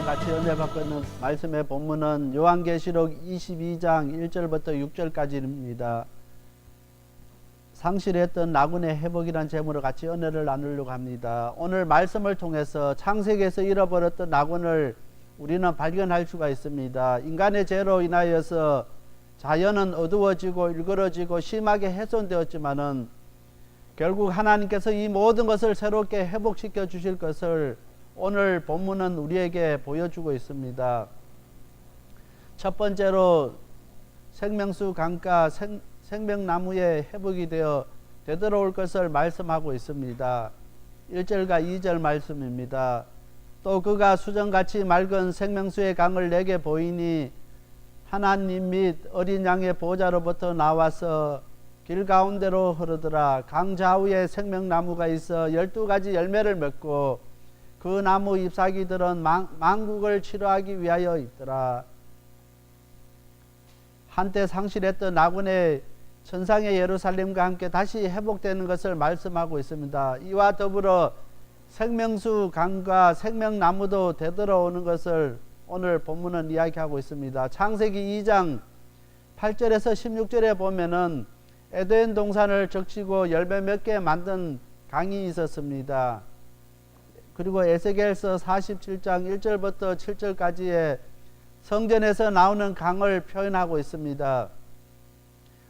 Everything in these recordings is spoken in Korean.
같이 은혜 받고 있는 말씀의 본문은 요한계시록 22장 1절부터 6절까지입니다. 상실했던 나군의 회복이란 제목으로 같이 은혜를 나누려고 합니다. 오늘 말씀을 통해서 창세기에서 잃어버렸던 나군을 우리는 발견할 수가 있습니다. 인간의 죄로 인하여서 자연은 어두워지고 일그러지고 심하게 훼손되었지만은 결국 하나님께서 이 모든 것을 새롭게 회복시켜 주실 것을 오늘 본문은 우리에게 보여주고 있습니다. 첫 번째로 생명수 강가 생명나무의 회복이 되어 되돌아올 것을 말씀하고 있습니다. 1절과 2절 말씀입니다. 또 그가 수정같이 맑은 생명수의 강을 내게 보이니 하나님 및 어린 양의 보좌로부터 나와서 길 가운데로 흐르더라. 강 좌우에 생명나무가 있어 12가지 열매를 맺고 그 나무 잎사귀들은 만국을 치료하기 위하여 있더라. 한때 상실했던 나군의 천상의 예루살렘과 함께 다시 회복되는 것을 말씀하고 있습니다. 이와 더불어 생명수 강과 생명나무도 되돌아오는 것을 오늘 본문은 이야기하고 있습니다. 창세기 2장 8절에서 16절에 보면은 에덴 동산을 적시고 열매 몇 개 만든 강이 있었습니다. 그리고 에스겔서 47장 1절부터 7절까지의 성전에서 나오는 강을 표현하고 있습니다.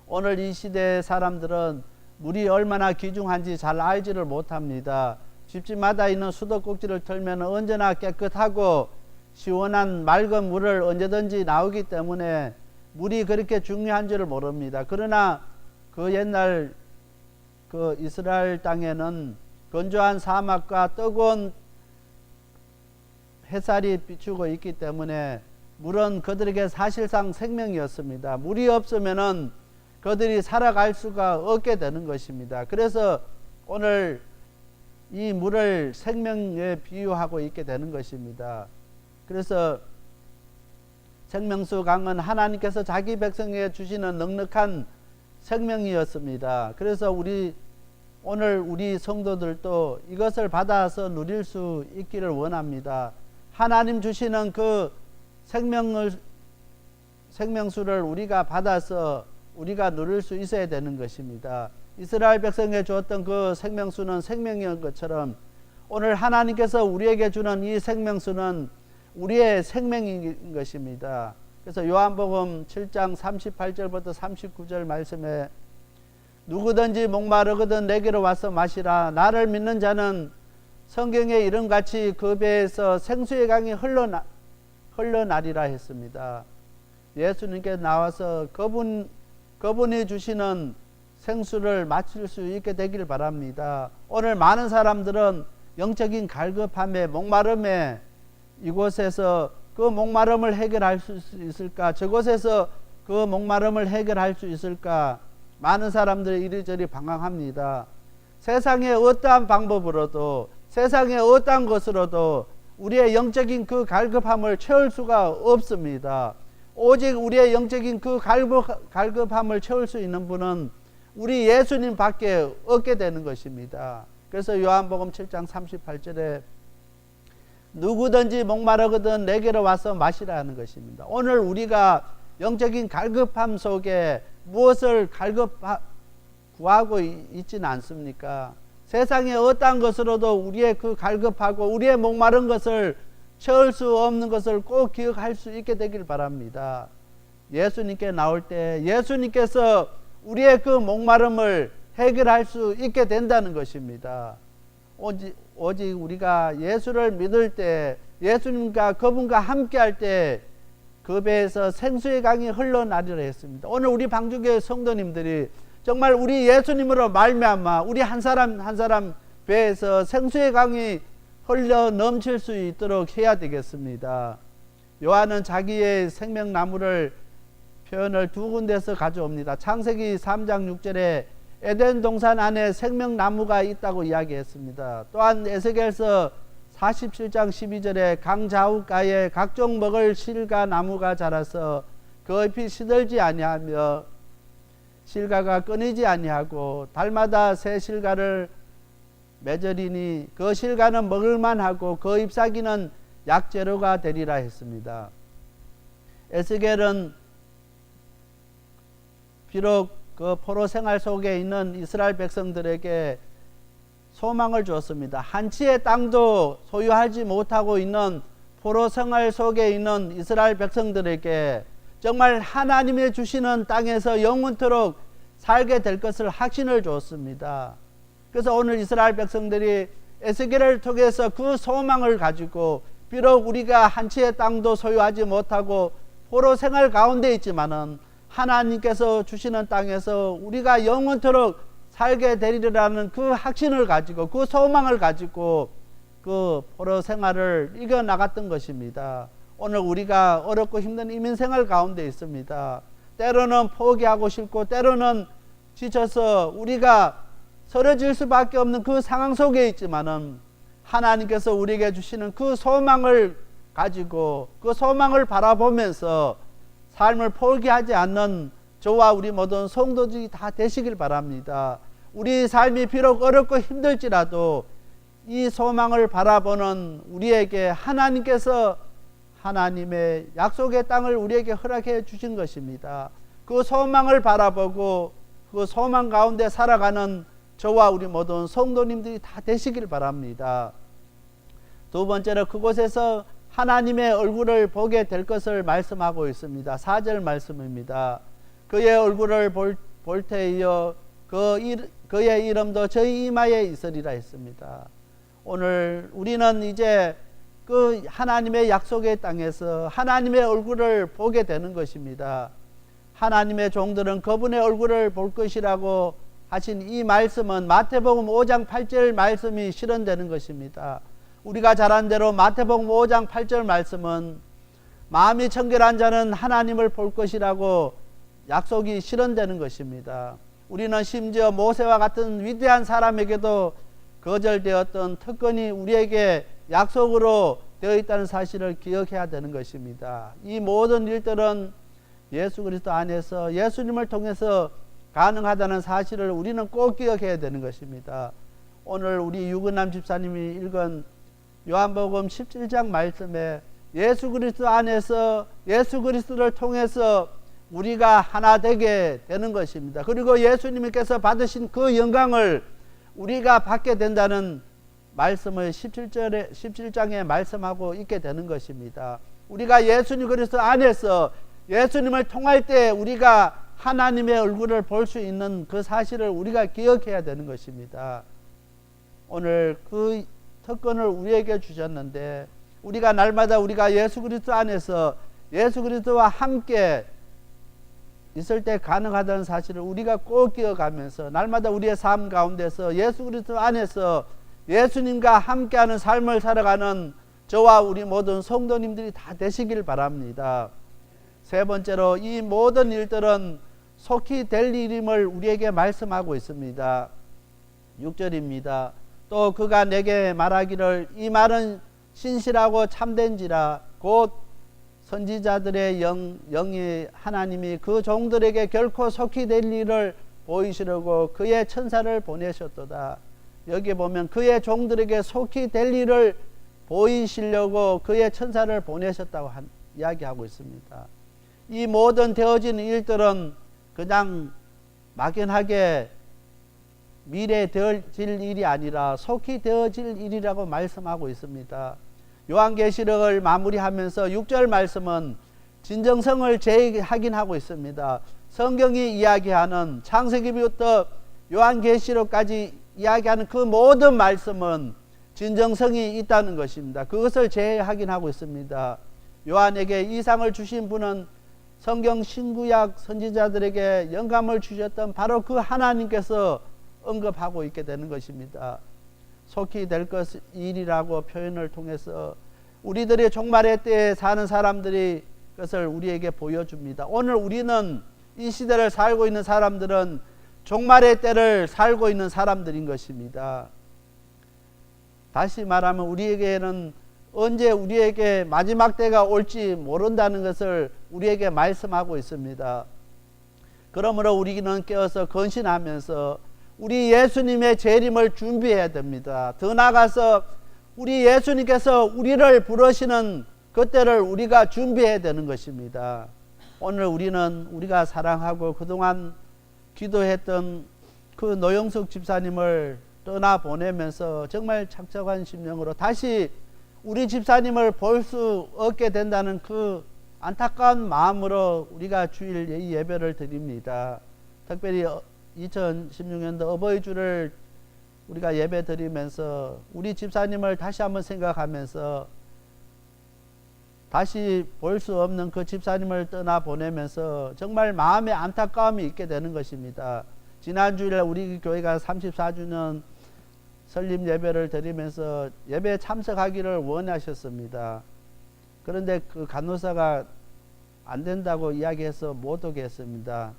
오늘 이 시대의 사람들은 물이 얼마나 귀중한지 잘 알지를 못합니다. 집집마다 있는 수도꼭지를 틀면 언제나 깨끗하고 시원한 맑은 물을 언제든지 나오기 때문에 물이 그렇게 중요한 줄을 모릅니다. 그러나 그 옛날 그 이스라엘 땅에는 건조한 사막과 뜨거운 햇살이 비추고 있기 때문에 물은 그들에게 사실상 생명이었습니다. 물이 없으면은 그들이 살아갈 수가 없게 되는 것입니다. 그래서 오늘 이 물을 생명에 비유하고 있게 되는 것입니다. 그래서 생명수 강은 하나님께서 자기 백성에게 주시는 넉넉한 생명이었습니다. 그래서 오늘 우리 성도들도 이것을 받아서 누릴 수 있기를 원합니다. 하나님 주시는 그 생명수를 우리가 받아서 우리가 누릴 수 있어야 되는 것입니다. 이스라엘 백성에 주었던 그 생명수는 생명인 것처럼 오늘 하나님께서 우리에게 주는 이 생명수는 우리의 생명인 것입니다. 그래서 요한복음 7장 38절부터 39절 말씀에 누구든지 목마르거든 내게로 와서 마시라. 나를 믿는 자는 성경의 이름같이 그 배에서 생수의 강이 흘러나리라 했습니다. 예수님께 나와서 그분이 주시는 생수를 마실 수 있게 되길 바랍니다. 오늘 많은 사람들은 영적인 갈급함에 목마름에 이곳에서 그 목마름을 해결할 수 있을까? 저곳에서 그 목마름을 해결할 수 있을까? 많은 사람들이 이리저리 방황합니다. 세상의 어떠한 방법으로도 세상의 어떠한 것으로도 우리의 영적인 그 갈급함을 채울 수가 없습니다. 오직 우리의 영적인 그 갈급함을 채울 수 있는 분은 우리 예수님 밖에 없게 되는 것입니다. 그래서 요한복음 7장 38절에 누구든지 목마르거든 내게로 와서 마시라는 것입니다. 오늘 우리가 영적인 갈급함 속에 무엇을 구하고 있지는 않습니까? 세상의 어떠한 것으로도 우리의 그 갈급하고 우리의 목마른 것을 채울 수 없는 것을 꼭 기억할 수 있게 되길 바랍니다. 예수님께 나올 때 예수님께서 우리의 그 목마름을 해결할 수 있게 된다는 것입니다. 오직 우리가 예수를 믿을 때 예수님과 그분과 함께 할 때 그 배에서 생수의 강이 흘러나리라 했습니다. 오늘 우리 방주교회 성도님들이 정말 우리 예수님으로 말미암아 우리 한 사람 한 사람 배에서 생수의 강이 흘러 넘칠 수 있도록 해야 되겠습니다. 요한은 자기의 생명나무를 표현을 두 군데서 가져옵니다. 창세기 3장 6절에 에덴 동산 안에 생명나무가 있다고 이야기했습니다. 또한 에스겔서 47장 12절에 강 좌우가에 각종 먹을 실과 나무가 자라서 그 잎이 시들지 아니하며 실과가 끊이지 아니하고 달마다 새 실과를 맺으리니 그 실과는 먹을만하고 그 잎사귀는 약재료가 되리라 했습니다. 에스겔은 비록 그 포로 생활 속에 있는 이스라엘 백성들에게 소망을 주었습니다. 한치의 땅도 소유하지 못하고 있는 포로 생활 속에 있는 이스라엘 백성들에게 정말 하나님의 주시는 땅에서 영원토록 살게 될 것을 확신을 주었습니다. 그래서 오늘 이스라엘 백성들이 에스겔을 통해서 그 소망을 가지고 비록 우리가 한치의 땅도 소유하지 못하고 포로 생활 가운데 있지만은 하나님께서 주시는 땅에서 우리가 영원토록 살게 되리라는 그 확신을 가지고 그 소망을 가지고 그 포로 생활을 이겨나갔던 것입니다. 오늘 우리가 어렵고 힘든 이민생활 가운데 있습니다. 때로는 포기하고 싶고 때로는 지쳐서 우리가 쓰러질 수밖에 없는 그 상황 속에 있지만은 하나님께서 우리에게 주시는 그 소망을 가지고 그 소망을 바라보면서 삶을 포기하지 않는 저와 우리 모든 성도들이 다 되시길 바랍니다. 우리 삶이 비록 어렵고 힘들지라도 이 소망을 바라보는 우리에게 하나님께서 하나님의 약속의 땅을 우리에게 허락해 주신 것입니다. 그 소망을 바라보고 그 소망 가운데 살아가는 저와 우리 모든 성도님들이 다 되시길 바랍니다. 두 번째로 그곳에서 하나님의 얼굴을 보게 될 것을 말씀하고 있습니다. 4절 말씀입니다. 그의 얼굴을 볼 때에요 그의 이름도 저희 이마에 있으리라 했습니다. 오늘 우리는 이제 그 하나님의 약속의 땅에서 하나님의 얼굴을 보게 되는 것입니다. 하나님의 종들은 그분의 얼굴을 볼 것이라고 하신 이 말씀은 마태복음 5장 8절 말씀이 실현되는 것입니다. 우리가 잘 안 대로 마태복음 5장 8절 말씀은 마음이 청결한 자는 하나님을 볼 것이라고 약속이 실현되는 것입니다. 우리는 심지어 모세와 같은 위대한 사람에게도 거절되었던 특권이 우리에게 약속으로 되어 있다는 사실을 기억해야 되는 것입니다. 이 모든 일들은 예수 그리스도 안에서 예수님을 통해서 가능하다는 사실을 우리는 꼭 기억해야 되는 것입니다. 오늘 우리 유근남 집사님이 읽은 요한복음 17장 말씀에 예수 그리스도 안에서 예수 그리스도를 통해서 우리가 하나 되게 되는 것입니다. 그리고 예수님께서 받으신 그 영광을 우리가 받게 된다는 말씀을 17장에 말씀하고 있게 되는 것입니다. 우리가 예수님 그리스도 안에서 예수님을 통할 때 우리가 하나님의 얼굴을 볼 수 있는 그 사실을 우리가 기억해야 되는 것입니다. 오늘 그 특권을 우리에게 주셨는데 우리가 날마다 우리가 예수 그리스도 안에서 예수 그리스도와 함께 있을 때 가능하다는 사실을 우리가 꼭 기억하면서 날마다 우리의 삶 가운데서 예수 그리스도 안에서 예수님과 함께하는 삶을 살아가는 저와 우리 모든 성도님들이 다 되시길 바랍니다. 세 번째로 이 모든 일들은 속히 될 일임을 우리에게 말씀하고 있습니다. 6절입니다. 또 그가 내게 말하기를 이 말은 신실하고 참된지라 곧 선지자들의 영이 하나님이 그 종들에게 결코 속히 될 일을 보이시려고 그의 천사를 보내셨도다. 여기 보면 그의 종들에게 속히 될 일을 보이시려고 그의 천사를 보내셨다고 이야기하고 있습니다. 이 모든 되어진 일들은 그냥 막연하게 미래에 되어질 일이 아니라 속히 되어질 일이라고 말씀하고 있습니다. 요한계시록을 마무리하면서 6절 말씀은 진정성을 재확인하고 있습니다. 성경이 이야기하는 창세기부터 요한계시록까지 이야기하는 그 모든 말씀은 진정성이 있다는 것입니다. 그것을 재확인하고 있습니다. 요한에게 이상을 주신 분은 성경 신구약 선지자들에게 영감을 주셨던 바로 그 하나님께서 언급하고 있게 되는 것입니다. 속히 될 것 일이라고 표현을 통해서 우리들의 종말의 때에 사는 사람들이 그것을 우리에게 보여줍니다. 오늘 우리는 이 시대를 살고 있는 사람들은 종말의 때를 살고 있는 사람들인 것입니다. 다시 말하면 우리에게는 언제 우리에게 마지막 때가 올지 모른다는 것을 우리에게 말씀하고 있습니다. 그러므로 우리는 깨어서 건신하면서 우리 예수님의 재림을 준비해야 됩니다. 더 나아가서 우리 예수님께서 우리를 부르시는 그때를 우리가 준비해야 되는 것입니다. 오늘 우리는 우리가 사랑하고 그동안 기도했던 그 노영숙 집사님을 떠나보내면서 정말 착잡한 심령으로 다시 우리 집사님을 볼 수 없게 된다는 그 안타까운 마음으로 우리가 주일 예배를 드립니다. 특별히 2016년도 어버이 주를 우리가 예배 드리면서 우리 집사님을 다시 한번 생각하면서 다시 볼 수 없는 그 집사님을 떠나보내면서 정말 마음에 안타까움이 있게 되는 것입니다. 지난 주일에 우리 교회가 34주년 설립 예배를 드리면서 예배에 참석하기를 원하셨습니다. 그런데 그 간호사가 안 된다고 이야기해서 못 오게 했습니다.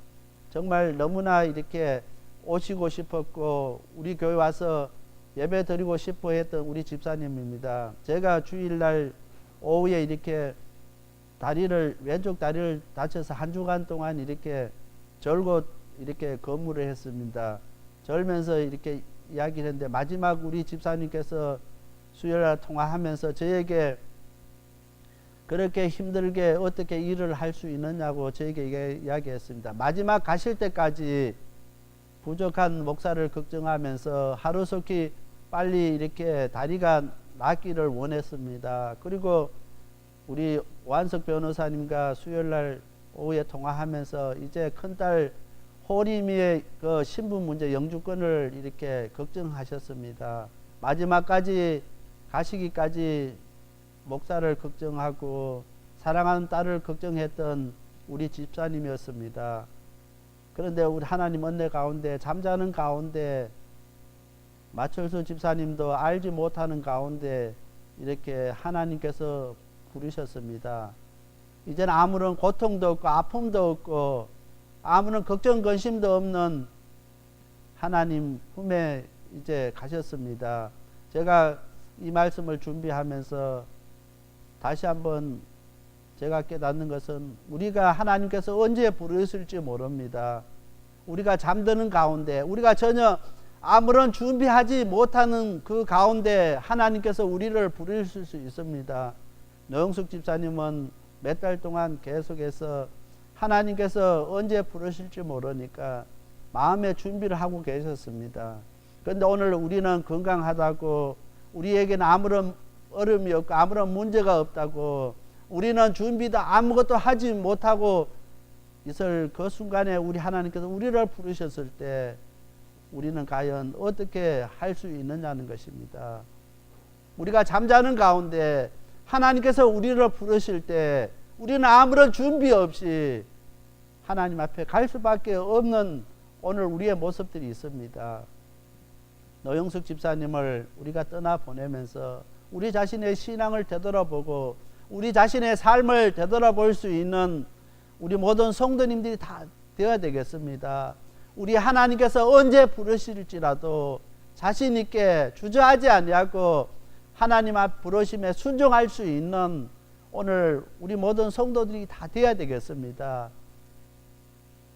정말 너무나 이렇게 오시고 싶었고 우리 교회 와서 예배 드리고 싶어 했던 우리 집사님입니다. 제가 주일날 오후에 이렇게 왼쪽 다리를 다쳐서 한 주간 동안 이렇게 절고 이렇게 거무를 했습니다. 절면서 이렇게 이야기를 했는데 마지막 우리 집사님께서 수요일날 통화하면서 저에게 그렇게 힘들게 어떻게 일을 할 수 있느냐고 저에게 이야기했습니다. 마지막 가실 때까지 부족한 목사를 걱정하면서 하루속히 빨리 이렇게 다리가 낫기를 원했습니다. 그리고 우리 완석 변호사님과 수요일날 오후에 통화하면서 이제 큰딸 호림이의 그 신분 문제 영주권을 이렇게 걱정하셨습니다. 마지막까지 가시기까지 목사를 걱정하고 사랑하는 딸을 걱정했던 우리 집사님이었습니다. 그런데 우리 하나님 은혜 가운데 잠자는 가운데 마철수 집사님도 알지 못하는 가운데 이렇게 하나님께서 부르셨습니다. 이제는 아무런 고통도 없고 아픔도 없고 아무런 걱정 근심도 없는 하나님 품에 이제 가셨습니다. 제가 이 말씀을 준비하면서 다시 한번 제가 깨닫는 것은 우리가 하나님께서 언제 부르실지 모릅니다. 우리가 잠드는 가운데 우리가 전혀 아무런 준비하지 못하는 그 가운데 하나님께서 우리를 부르실 수 있습니다. 노영숙 집사님은 몇 달 동안 계속해서 하나님께서 언제 부르실지 모르니까 마음의 준비를 하고 계셨습니다. 그런데 오늘 우리는 건강하다고 우리에게는 아무런 어려움이 없고 아무런 문제가 없다고 우리는 준비도 아무것도 하지 못하고 있을 그 순간에 우리 하나님께서 우리를 부르셨을 때 우리는 과연 어떻게 할 수 있느냐는 것입니다. 우리가 잠자는 가운데 하나님께서 우리를 부르실 때 우리는 아무런 준비 없이 하나님 앞에 갈 수밖에 없는 오늘 우리의 모습들이 있습니다. 노영숙 집사님을 우리가 떠나보내면서 우리 자신의 신앙을 되돌아보고 우리 자신의 삶을 되돌아볼 수 있는 우리 모든 성도님들이 다 되어야 되겠습니다. 우리 하나님께서 언제 부르실지라도 자신 있게 주저하지 아니하고 하나님 앞 부르심에 순종할 수 있는 오늘 우리 모든 성도들이 다 되어야 되겠습니다.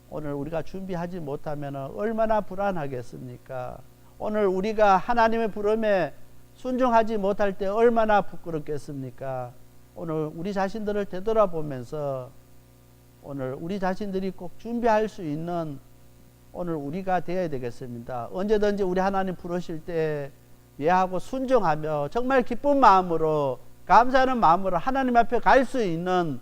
오늘 우리가 준비하지 못하면 얼마나 불안하겠습니까? 오늘 우리가 하나님의 부름에 순종하지 못할 때 얼마나 부끄럽겠습니까? 오늘 우리 자신들을 되돌아보면서 오늘 우리 자신들이 꼭 준비할 수 있는 오늘 우리가 되어야 되겠습니다. 언제든지 우리 하나님 부르실 때 예하고 순종하며 정말 기쁜 마음으로 감사하는 마음으로 하나님 앞에 갈 수 있는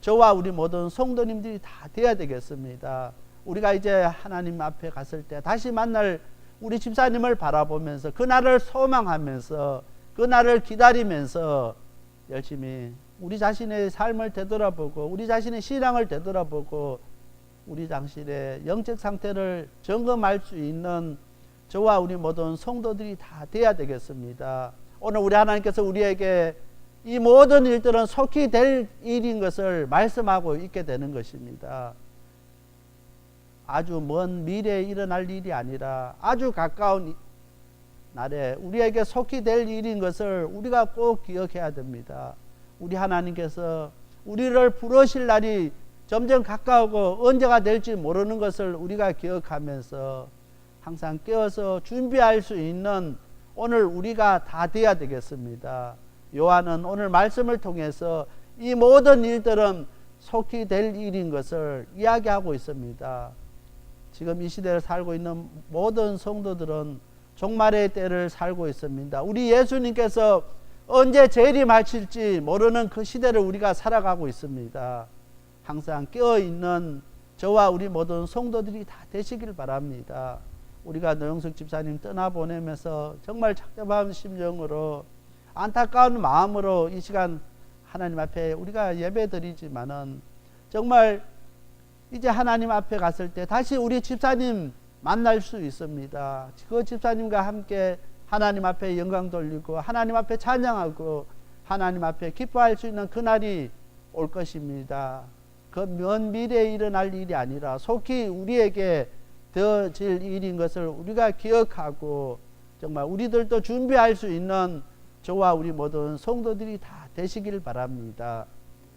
저와 우리 모든 성도님들이 다 되어야 되겠습니다. 우리가 이제 하나님 앞에 갔을 때 다시 만날 우리 집사님을 바라보면서 그날을 소망하면서 그날을 기다리면서 열심히 우리 자신의 삶을 되돌아보고 우리 자신의 신앙을 되돌아보고 우리 당신의 영적 상태를 점검할 수 있는 저와 우리 모든 성도들이 다 돼야 되겠습니다. 오늘 우리 하나님께서 우리에게 이 모든 일들은 속히 될 일인 것을 말씀하고 있게 되는 것입니다. 아주 먼 미래에 일어날 일이 아니라 아주 가까운 날에 우리에게 속히 될 일인 것을 우리가 꼭 기억해야 됩니다. 우리 하나님께서 우리를 부르실 날이 점점 가까우고 언제가 될지 모르는 것을 우리가 기억하면서 항상 깨어서 준비할 수 있는 오늘 우리가 다 돼야 되겠습니다. 요한은 오늘 말씀을 통해서 이 모든 일들은 속히 될 일인 것을 이야기하고 있습니다. 지금 이 시대를 살고 있는 모든 성도들은 종말의 때를 살고 있습니다. 우리 예수님께서 언제 재림하실지 모르는 그 시대를 우리가 살아가고 있습니다. 항상 깨어있는 저와 우리 모든 성도들이 다 되시길 바랍니다. 우리가 노영석 집사님 떠나보내면서 정말 착잡한 심정으로 안타까운 마음으로 이 시간 하나님 앞에 우리가 예배드리지만은 정말 이제 하나님 앞에 갔을 때 다시 우리 집사님 만날 수 있습니다. 그 집사님과 함께 하나님 앞에 영광 돌리고 하나님 앞에 찬양하고 하나님 앞에 기뻐할 수 있는 그날이 올 것입니다. 그 먼 미래에 일어날 일이 아니라 속히 우리에게 되어질 일인 것을 우리가 기억하고 정말 우리들도 준비할 수 있는 저와 우리 모든 성도들이 다 되시길 바랍니다.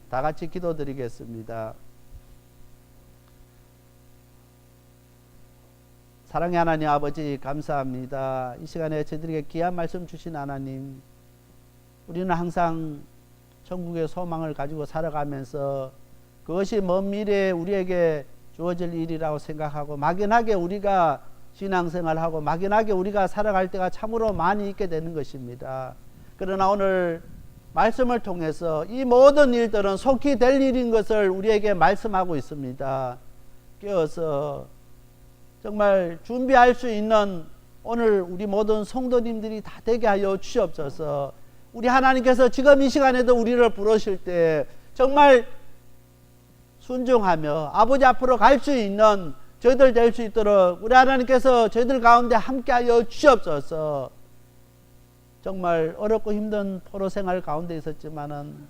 다 같이 기도드리겠습니다. 사랑의 하나님 아버지 감사합니다. 이 시간에 저희들에게 귀한 말씀 주신 하나님, 우리는 항상 천국의 소망을 가지고 살아가면서 그것이 먼 미래에 우리에게 주어질 일이라고 생각하고 막연하게 우리가 신앙생활하고 막연하게 우리가 살아갈 때가 참으로 많이 있게 되는 것입니다. 그러나 오늘 말씀을 통해서 이 모든 일들은 속히 될 일인 것을 우리에게 말씀하고 있습니다. 깨어서 정말 준비할 수 있는 오늘 우리 모든 성도님들이 다 되게 하여 주시옵소서. 우리 하나님께서 지금 이 시간에도 우리를 부르실 때 정말 순종하며 아버지 앞으로 갈 수 있는 저희들 될 수 있도록 우리 하나님께서 저희들 가운데 함께하여 주시옵소서. 정말 어렵고 힘든 포로 생활 가운데 있었지만은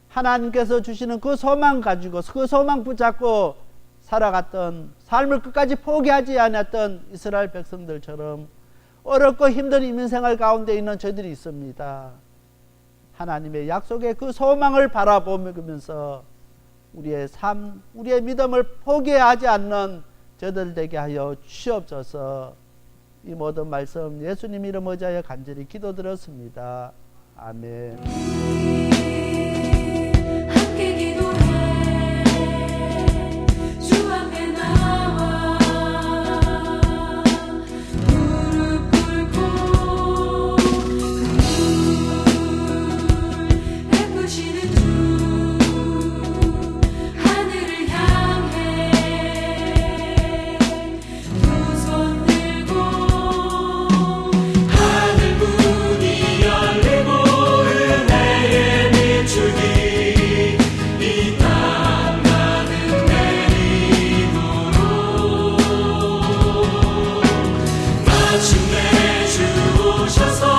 하나님께서 주시는 그 소망 가지고 그 소망 붙잡고 살아갔던 삶을 끝까지 포기하지 않았던 이스라엘 백성들처럼 어렵고 힘든 이민생활 가운데 있는 저희들이 있습니다. 하나님의 약속의 그 소망을 바라보면서 우리의 삶, 우리의 믿음을 포기하지 않는 저희들 되게 하여 주시옵소서. 이 모든 말씀 예수님 이름 의지하여 간절히 기도드렸습니다. 아멘. 함께 기도해 주 앞에 나와 무릎 꿇고 그 베푸시는 주 하늘을 향해 두 손 들고 하늘 문이 열리고 은혜의 비추기 이 땅 가득 내리도록 마침내 주 오셔서